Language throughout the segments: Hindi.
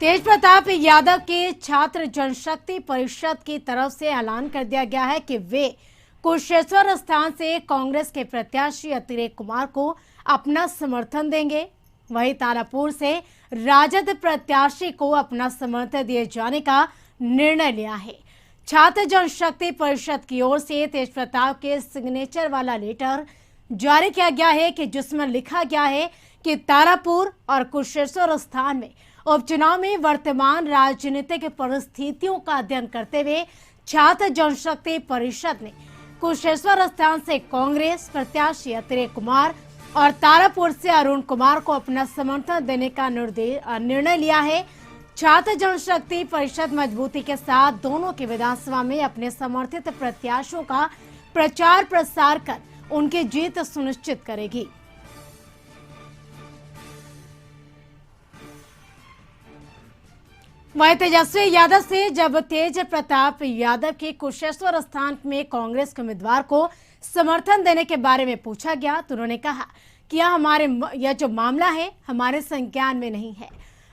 तेज प्रताप यादव के छात्र जनशक्ति परिषद की तरफ से ऐलान कर दिया गया है कि वे कुशेश्वर स्थान से कांग्रेस के प्रत्याशी अतिरेक कुमार को अपना समर्थन देंगे। वहीं तारापुर से राजद प्रत्याशी को अपना समर्थन दिए जाने का निर्णय लिया है। छात्र जनशक्ति परिषद की ओर से तेज प्रताप के सिग्नेचर वाला लेटर जारी किया गया है कि जिसमें लिखा गया है कि तारापुर और कुशेश्वर स्थान में उपचुनाव में वर्तमान राजनीतिक परिस्थितियों का अध्ययन करते हुए छात्र जनशक्ति परिषद ने कुशेश्वर स्थान से कांग्रेस प्रत्याशी अतिरेक कुमार और तारापुर से अरुण कुमार को अपना समर्थन देने का निर्णय लिया है। छात्र जनशक्ति परिषद मजबूती के साथ दोनों की विधानसभा में अपने समर्थित प्रत्याशियों का प्रचार प्रसार कर उनकी जीत सुनिश्चित करेगी। वहीं तेजस्वी यादव से जब तेज प्रताप यादव के कुशेश्वर स्थान में कांग्रेस के उम्मीदवार को समर्थन देने के बारे में पूछा गया तो उन्होंने कहा कि यह जो मामला है हमारे संज्ञान में नहीं है।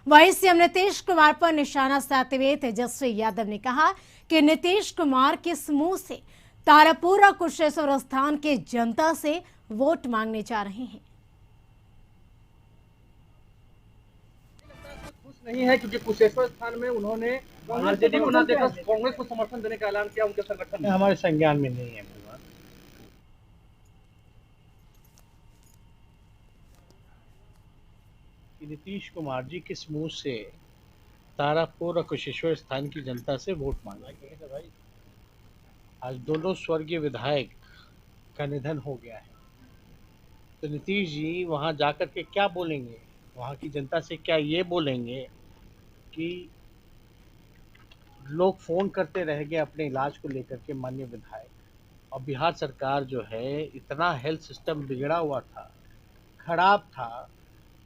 वहीं सीएम नीतीश कुमार पर निशाना साधते हुए तेजस्वी यादव ने कहा कि नीतीश कुमार के समूह से तारापुर और कुशेश्वर स्थान के जनता से वोट मांगने जा रहे हैं। नहीं है क्योंकि कुशेश्वर स्थान में उन्होंने आरजेडी को ना देखा, कांग्रेस को समर्थन देने का ऐलान किया। उनके संगठन में हमारे संज्ञान में नहीं है। नीतीश कुमार जी किस मुंह से तारापुर और कुशेश्वर स्थान की जनता से वोट मांगेंगे? भाई आज दोनों स्वर्गीय विधायक का निधन हो गया है, तो नीतीश जी वहां जाकर के क्या बोलेंगे? वहाँ की जनता से क्या ये बोलेंगे कि लोग फ़ोन करते रह गए अपने इलाज को लेकर के माननीय विधायक, और बिहार सरकार जो है इतना हेल्थ सिस्टम बिगड़ा हुआ था, खराब था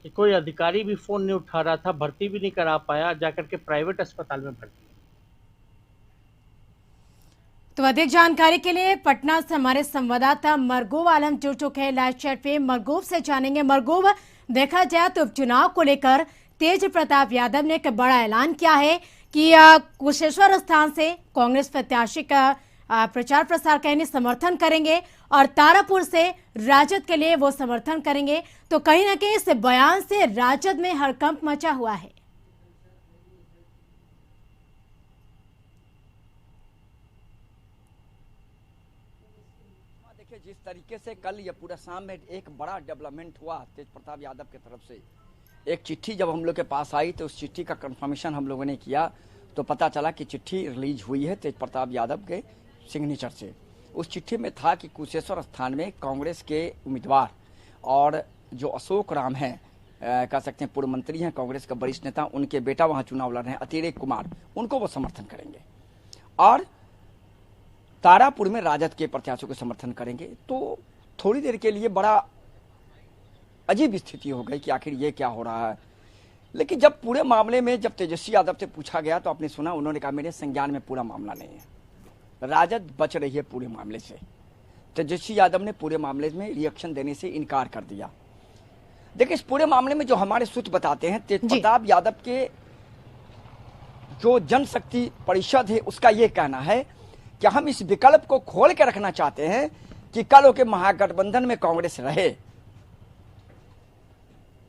कि कोई अधिकारी भी फ़ोन नहीं उठा रहा था, भर्ती भी नहीं करा पाया, जाकर के प्राइवेट अस्पताल में भर्ती। तो अधिक जानकारी के लिए पटना से हमारे संवाददाता मरगूब आलम जुड़ चुके हैं लाइव चैट पे। मरगूब से जानेंगे। मरगूब, देखा जाए तो उपचुनाव को लेकर तेज प्रताप यादव ने एक बड़ा ऐलान किया है कि कुशेश्वर स्थान से कांग्रेस प्रत्याशी का प्रचार प्रसार करने समर्थन करेंगे और तारापुर से राजद के लिए वो समर्थन करेंगे। तो कहीं ना कहीं इस बयान से राजद में हड़कंप मचा हुआ है। देखिए, जिस तरीके से कल ये पूरा शाम में एक बड़ा डेवलपमेंट हुआ तेज प्रताप यादव की तरफ से, एक चिट्ठी जब हम लोग के पास आई तो उस चिट्ठी का कंफर्मेशन हम लोगों ने किया तो पता चला कि चिट्ठी रिलीज हुई है तेज प्रताप यादव के सिग्नेचर से। उस चिट्ठी में था कि कुशेश्वर स्थान में कांग्रेस के उम्मीदवार और जो अशोक राम हैं, कह सकते हैं पूर्व मंत्री हैं, कांग्रेस का वरिष्ठ नेता, उनके बेटा वहाँ चुनाव लड़ रहे हैं अतिरेक कुमार, उनको वो समर्थन करेंगे और तारापुर में राजद के प्रत्याशियों को समर्थन करेंगे। तो थोड़ी देर के लिए बड़ा अजीब स्थिति हो गई कि आखिर ये क्या हो रहा है। लेकिन जब पूरे मामले में जब तेजस्वी यादव से पूछा गया तो आपने सुना, उन्होंने कहा मेरे संज्ञान में पूरा मामला नहीं है, राजद बच रही है पूरे मामले से। तेजस्वी यादव ने पूरे मामले में रिएक्शन देने से इनकार कर दिया। देखिए, इस पूरे मामले में जो हमारे सूत्र बताते हैं, तेज प्रताप यादव के जो जनशक्ति परिषद है उसका ये कहना है कि हम इस विकल्प को खोल के रखना चाहते हैं कि कल हो के महागठबंधन में कांग्रेस रहे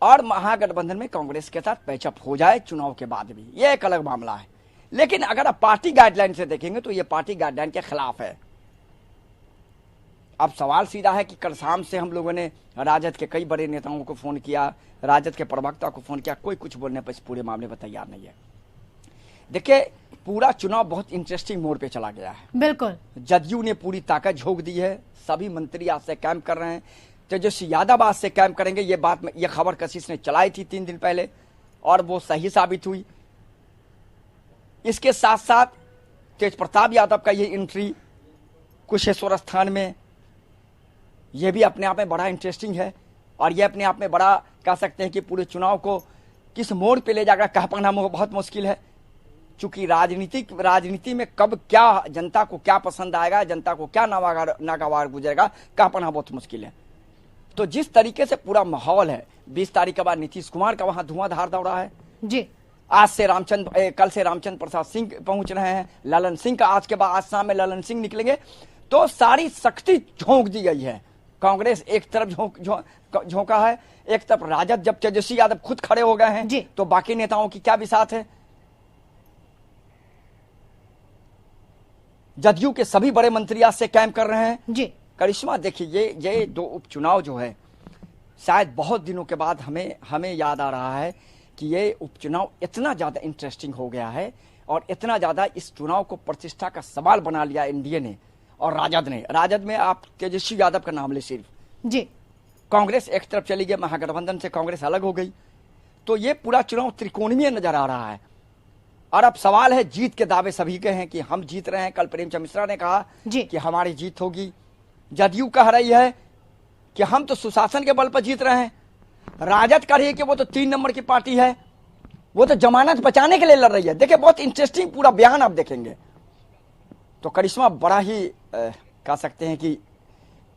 और महागठबंधन में कांग्रेस के साथ पैचअप हो जाए चुनाव के बाद भी, यह एक अलग मामला है। लेकिन अगर आप पार्टी गाइडलाइन से देखेंगे तो यह पार्टी गाइडलाइन के खिलाफ है। अब सवाल सीधा है कि कल शाम से हम लोगों ने राजद के कई बड़े नेताओं को फोन किया, राजद के प्रवक्ता को फोन किया, कोई कुछ बोलने पर इस पूरे मामले पर तैयार नहीं है। देखिए, पूरा चुनाव बहुत इंटरेस्टिंग मोड पे चला गया है। बिल्कुल, जदयू ने पूरी ताकत झोंक दी है, सभी मंत्री आज से कैंप कर रहे हैं, तेजस्वी यादव आज से कैंप करेंगे। ये खबर कशिश ने चलाई थी 3 दिन पहले और वो सही साबित हुई। इसके साथ साथ तेज प्रताप यादव का ये एंट्री कुशेश्वर स्थान में, ये भी अपने आप में बड़ा इंटरेस्टिंग है और ये अपने आप में बड़ा कह सकते हैं कि पूरे चुनाव को किस मोड़ पे ले जाकर कह पाना बहुत मुश्किल है, चूंकि राजनीति में कब क्या जनता को क्या पसंद आएगा, जनता को क्या नागवार गुजरेगा, कह पाना बहुत मुश्किल है। तो जिस तरीके से पूरा माहौल है, 20 तारीख के बाद नीतीश कुमार का वहां धुआंधार दौरा है जी, आज से कल से रामचंद्र प्रसाद सिंह पहुंच रहे हैं, ललन सिंह का आज के बाद आज शाम में ललन सिंह निकलेंगे। तो सारी शक्ति झोंक दी गई है। कांग्रेस एक तरफ झोंका है, एक तरफ राजद। जब तेजस्वी यादव खुद खड़े हो गए हैं तो बाकी नेताओं की क्या बिसात है। जदयू के सभी बड़े मंत्री आज से कैंप कर रहे हैं जी। करिश्मा देखिए, ये दो उपचुनाव जो है शायद बहुत दिनों के बाद हमें याद आ रहा है कि ये उपचुनाव इतना ज्यादा इंटरेस्टिंग हो गया है और इतना ज्यादा इस चुनाव को प्रतिष्ठा का सवाल बना लिया एनडीए ने और राजद ने। राजद में आप तेजस्वी यादव का नाम ले सिर्फ जी, कांग्रेस एक तरफ चली गई, महागठबंधन से कांग्रेस अलग हो गई। तो ये पूरा चुनाव त्रिकोणीय नजर आ रहा है। और अब सवाल है, जीत के दावे सभी के हैं कि हम जीत रहे हैं। कल प्रेमचंद मिश्रा ने कहा कि हमारी जीत होगी। जदयू कह रही है कि हम तो सुशासन के बल पर जीत रहे हैं। राजद कह रही है कि वो तो 3 नंबर की पार्टी है, वो तो जमानत बचाने के लिए लड़ रही है। देखिए बहुत इंटरेस्टिंग पूरा बयान आप देखेंगे। तो करिश्मा बड़ा ही कह सकते हैं कि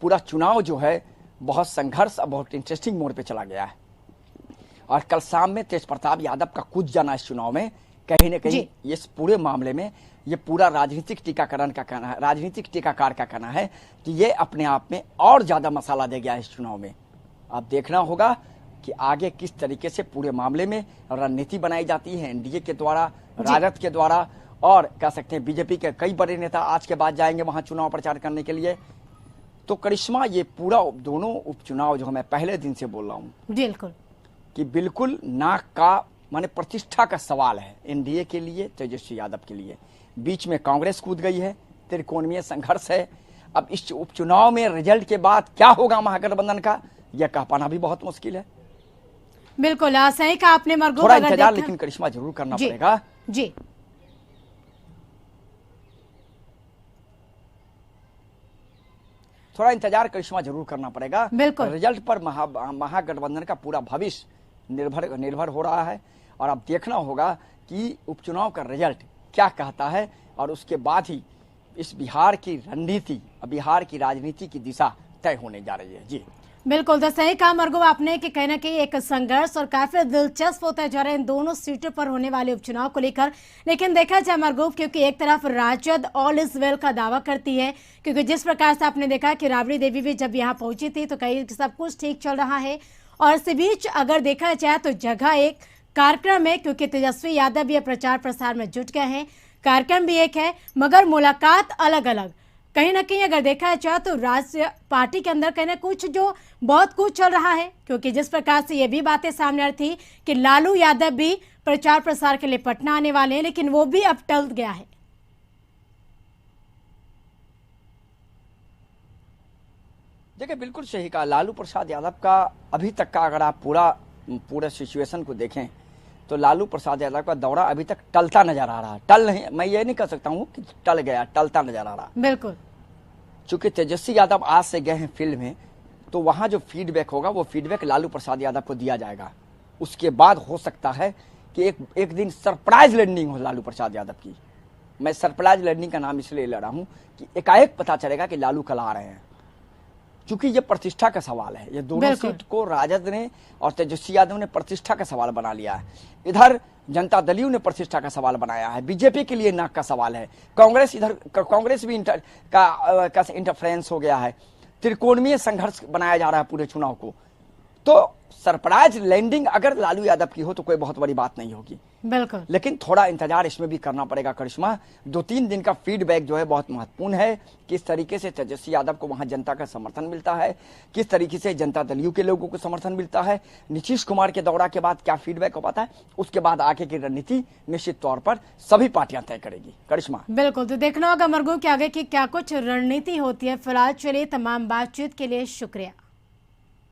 पूरा चुनाव जो है बहुत संघर्ष और बहुत इंटरेस्टिंग मोड पे चला गया है। और कल शाम में तेज प्रताप यादव का कूद जाना इस चुनाव में कहीं न कहीं इस पूरे मामले में ये पूरा राजनीतिक टीकाकरण का कहना है, राजनीतिक टीकाकार का कहना है कि ये अपने आप में और ज्यादा मसाला दे गया इस चुनाव में। अब देखना होगा कि आगे किस तरीके से पूरे मामले में रणनीति बनाई जाती है एनडीए के द्वारा, राजद के द्वारा, और कह सकते हैं बीजेपी के कई बड़े नेता आज के बाद जाएंगे वहां चुनाव प्रचार करने के लिए। तो करिश्मा ये पूरा दोनों उपचुनाव जो मैं पहले दिन से बोल रहा हूँ बिल्कुल कि बिल्कुल नाक का माने प्रतिष्ठा का सवाल है एनडीए के लिए, तेजस्वी यादव के लिए। बीच में कांग्रेस कूद गई है, त्रिकोणीय संघर्ष है। अब इस उपचुनाव में रिजल्ट के बाद क्या होगा महागठबंधन का, यह कह पाना भी बहुत मुश्किल है। बिल्कुल सही कहा आपने मरगू। थोड़ा इंतजार लेकिन करिश्मा जरूर करना पड़ेगा जी। थोड़ा इंतजार करिश्मा जरूर करना पड़ेगा। बिल्कुल रिजल्ट पर महागठबंधन का पूरा भविष्य निर्भर हो रहा है। और अब देखना होगा कि उपचुनाव का रिजल्ट क्या कहता है और उसके बाद ही इस बिहार की रणनीति, बिहार की राजनीति की दिशा तय होने जा रही है। जी बिल्कुल, तो सही कहा मरगू आपने कि कहीं ना कहीं एक संघर्ष और काफी दिलचस्प होता जा रहा है इन दोनों सीटों पर होने वाले उपचुनाव को लेकर। लेकिन देखा जाए मरगू, क्योंकि एक तरफ राजद ऑल इज वेल का दावा करती है, क्योंकि जिस प्रकार से आपने देखा कि राबड़ी देवी भी जब यहाँ पहुंची थी तो कहीं सब कुछ ठीक चल रहा है। और इसी बीच अगर देखा जाए तो जगह एक कार्यक्रम है, क्योंकि तेजस्वी यादव भी प्रचार प्रसार में जुट गए हैं। कार्यक्रम भी एक है मगर मुलाकात अलग अलग। कहीं ना कहीं अगर देखा जाए तो राज्य पार्टी के अंदर कहीं ना कुछ जो बहुत कुछ चल रहा है, क्योंकि जिस प्रकार से ये भी बातें सामने आ रही थी कि लालू यादव भी प्रचार प्रसार के लिए पटना आने वाले हैं, लेकिन वो भी अब टल गया है। देखिए बिल्कुल सही कहा। लालू प्रसाद यादव का अभी तक का अगर आप पूरा सिचुएशन को देखें तो लालू प्रसाद यादव का दौरा अभी तक टलता नजर आ रहा है। टल नहीं, मैं ये नहीं कह सकता हूँ कि टल गया, टलता नजर आ रहा। बिल्कुल, चूंकि तेजस्वी यादव आज से गए हैं फील्ड में, तो वहां जो फीडबैक होगा वो फीडबैक लालू प्रसाद यादव को दिया जाएगा। उसके बाद हो सकता है कि एक दिन सरप्राइज लैंडिंग हो लालू प्रसाद यादव की। मैं सरप्राइज लैंडिंग का नाम इसलिए ले रहा हूं कि एकाएक पता चलेगा कि लालू कल आ रहे हैं, क्योंकि ये प्रतिष्ठा का सवाल है। ये दोनों सीट को राजद ने और तेजस्वी यादव ने प्रतिष्ठा का सवाल बना लिया है। इधर जनता दल ने प्रतिष्ठा का सवाल बनाया है, बीजेपी के लिए नाक का सवाल है। कांग्रेस भी इंटरफेरेंस हो गया है। त्रिकोणीय संघर्ष बनाया जा रहा है पूरे चुनाव को। तो सरप्राइज लैंडिंग अगर लालू यादव की हो तो कोई बहुत बड़ी बात नहीं होगी। बिल्कुल, लेकिन थोड़ा इंतजार इसमें भी करना पड़ेगा करिश्मा। 2-3 दिन का फीडबैक जो है बहुत महत्वपूर्ण है। किस तरीके से तेजस्वी यादव को वहां जनता का समर्थन मिलता है, किस तरीके से जनता दल के लोगों को समर्थन मिलता है, नीतीश कुमार के दौरा के बाद क्या फीडबैक हो पाता है, उसके बाद आगे की रणनीति निश्चित तौर पर सभी पार्टियां तय करेगी। करिश्मा बिल्कुल, तो देखना होगा मरगू कि आगे की क्या कुछ रणनीति होती है। फिलहाल चलिए, तमाम बातचीत के लिए शुक्रिया।